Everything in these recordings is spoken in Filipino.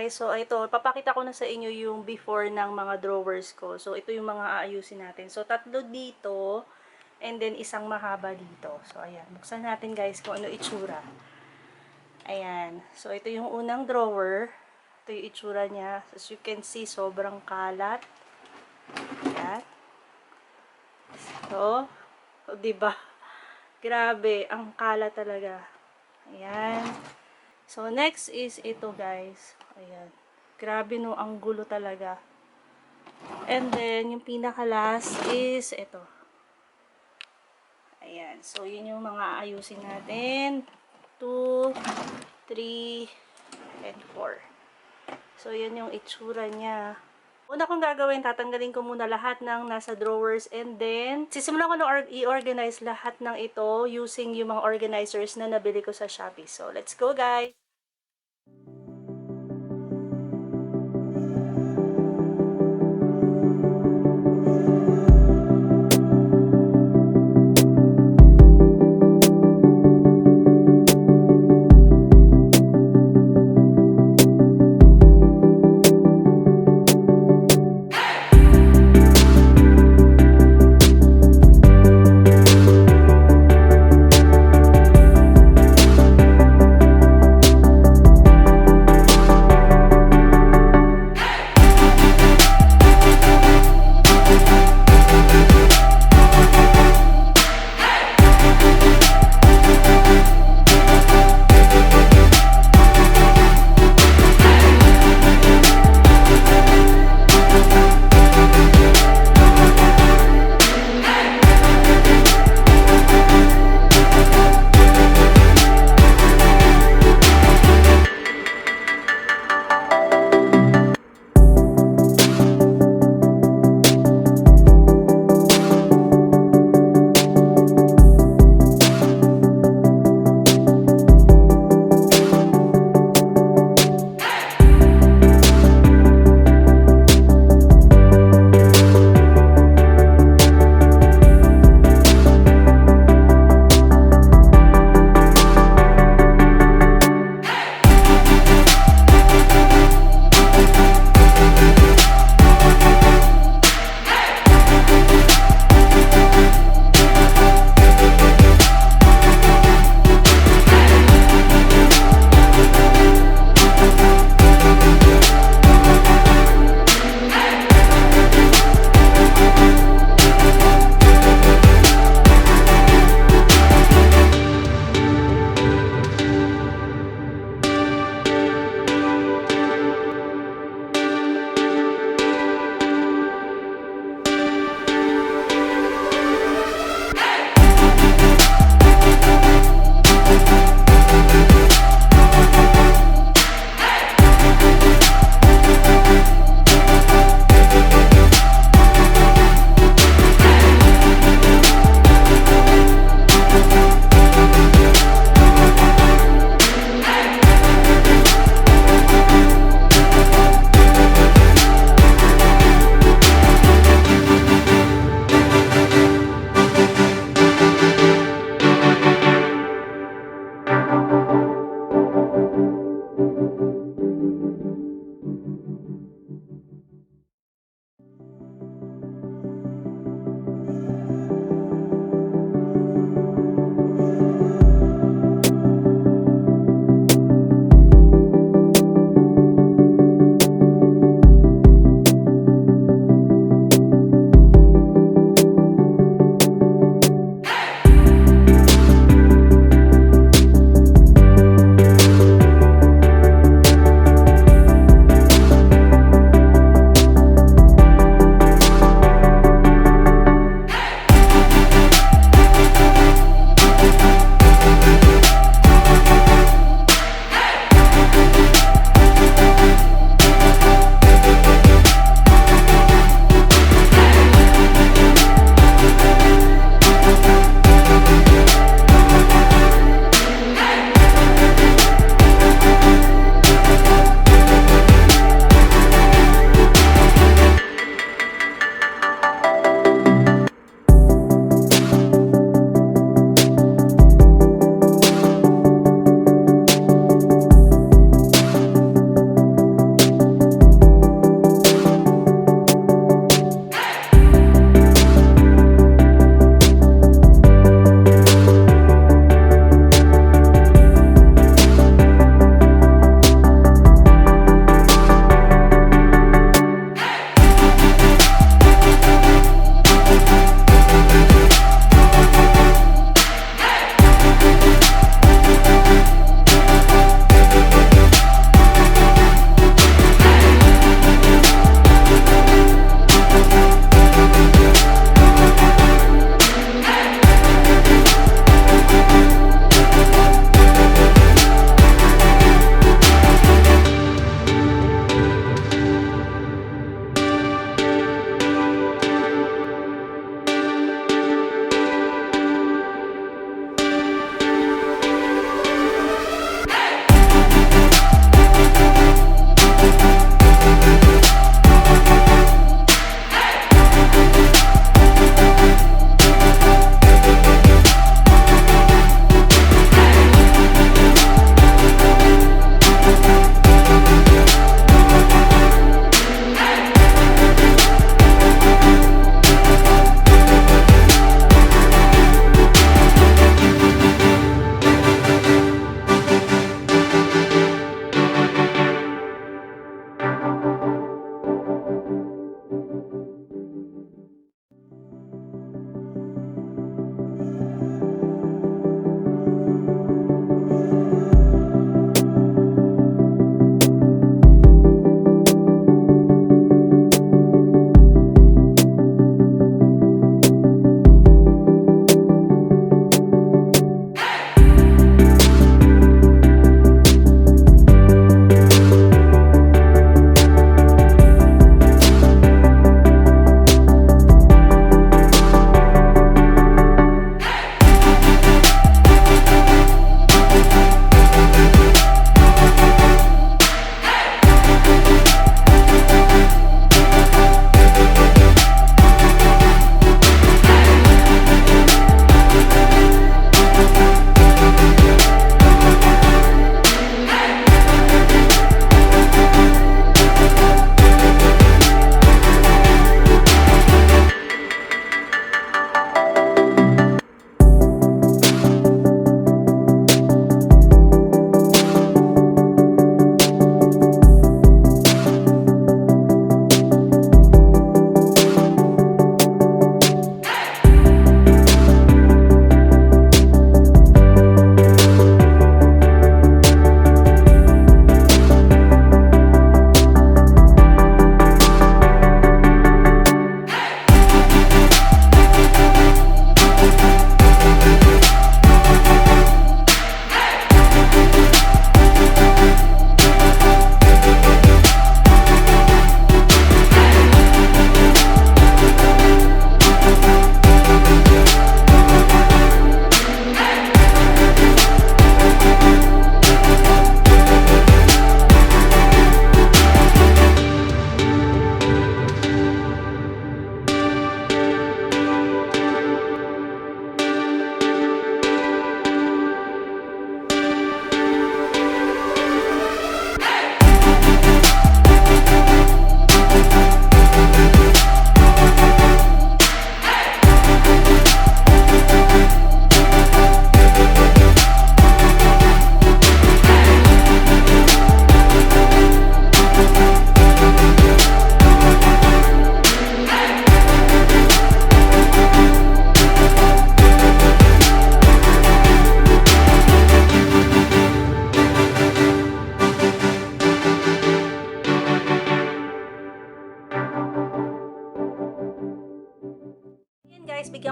guys, so ito, papakita ko na sa inyo yung before ng mga drawers ko. So ito yung mga aayusin natin. So tatlo dito, and then isang mahaba dito. So ayan, buksan natin guys kung ano itsura. Ayan, so ito yung unang drawer. Ito yung itsura niya. As you can see, sobrang kalat. Ayan. So, diba? Grabe, ang kalat talaga. Ayan. So, next is ito, guys. Ayan. Grabe, no? Ang gulo talaga. And then, yung pinaka-last is ito. Ayan. So, yun yung mga ayusin natin. 2, 3, and 4. So, yan yung itsura niya. Una kong gagawin, tatanggalin ko muna lahat ng nasa drawers and then sisimulan ko na i-organize lahat ng ito using yung mga organizers na nabili ko sa Shopee. So, let's go guys!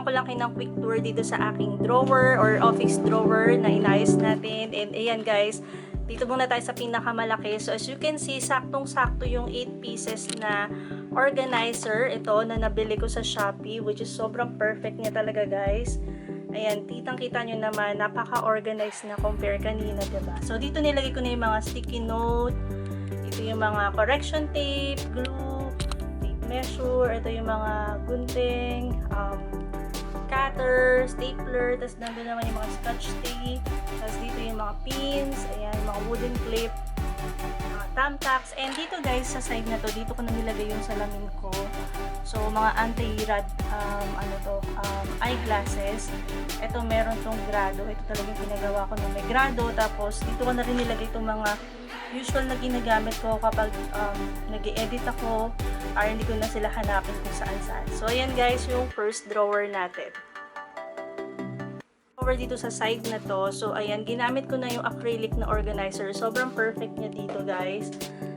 ko lang kayo ng quick tour dito sa aking drawer or office drawer na inayos natin. And ayan guys, dito muna tayo sa pinakamalaki. So as you can see, saktong-sakto yung 8 pieces na organizer. Ito na nabili ko sa Shopee, which is sobrang perfect niya talaga guys. Ayan, kitang-kita nyo naman, napaka-organized na compare kanina, diba? So dito nilagay ko na yung mga sticky note. Ito yung mga correction tape, glue, tape measure. Ito yung mga gunting, cutter, stapler, tapos nandun naman yung mga scotch tape, tapos dito yung mga pins, ayan, mga wooden clip, mga thumbtacks, and dito guys, sa side na to, dito ko na nilagay yung salamin ko. So, mga anti-rad, eyeglasses. Ito, meron tong grado. Ito talagang pinagawa ko na may grado, tapos dito ko na rin nilagay itong mga usual na ginagamit ko kapag nag-i-edit ako, para hindi ko na sila hanapin kung saan-saan. So, ayan guys, yung first drawer natin. Over dito sa side na to, so ayan, ginamit ko na yung acrylic na organizer. Sobrang perfect niya dito guys.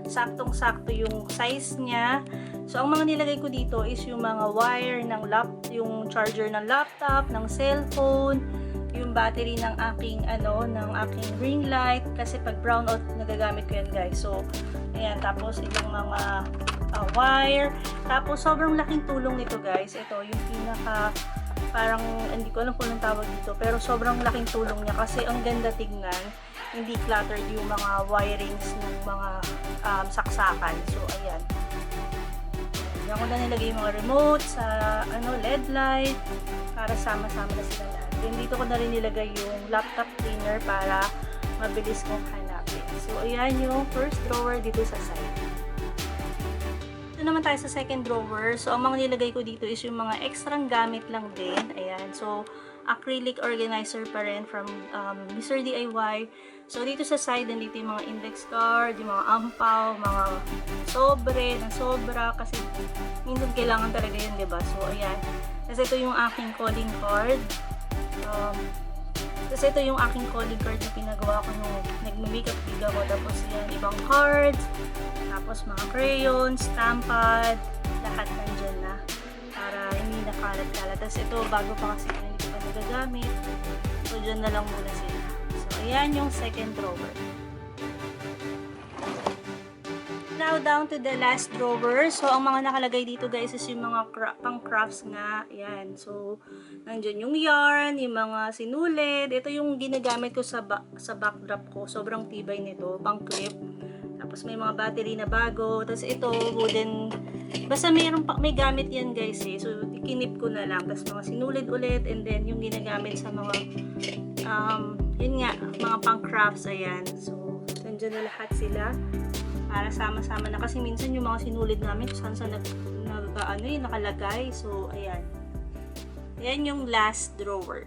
Saktong-sakto yung size niya. So, ang mga nilagay ko dito is yung mga wire ng yung charger ng laptop, ng cellphone, yung battery ng aking ring light, kasi pag brownout nagagamit ko yan guys. So ayan, tapos itong mga wire, tapos sobrang laking tulong nito guys. Ito yung pinaka, parang hindi ko alam kung anong tawag dito, pero sobrang laking tulong niya kasi ang ganda tignan, hindi cluttered yung mga wirings ng mga saksakan. So ayan, diyan ko na nilagay yung mga remote sa LED light para sama-sama na sila lahat. Then dito ko na rin nilagay yung laptop cleaner para mabilis kong hanapin. So ayan yung first drawer dito sa side. Ito naman tayo sa second drawer. So ang mga nilagay ko dito is yung mga extrang gamit lang din. Ayan. So acrylic organizer pa rin from Mr. DIY. So dito sa side, nandito yung mga index card, yung mga ampaw, mga sobre, na sobra, kasi minsan kailangan talaga yun, diba? So ayan. Kasi ito yung aking calling card. Kasi ito yung aking calling card na pinagawa ko nung nag-makeup gig ako. Tapos yan, ibang cards, tapos mga crayons, stampad, lahat nandyan na para hindi nakalat-kalat. Tapos ito, bago pa kasi hindi ko pa nagagamit, so dyan na lang muna sila. So ayan yung second drawer. Now down to the last drawer. So ang mga nakalagay dito guys is yung mga pang crafts nga. Ayan. So nandiyan yung yarn, yung mga sinulid. Ito yung ginagamit ko sa backdrop ko. Sobrang tibay nito, pang clip. Tapos may mga battery na bago. Tapos ito wooden. Basta may gamit yan guys eh. So kinip ko na lang. Tapos mga sinulid ulit, and then yung ginagamit sa mga yun nga, mga pang crafts. Ayan. So nandiyan na lahat sila para sama-sama na, kasi minsan yung mga sinulid namin kung saan nakalagay. So ayan yung last drawer.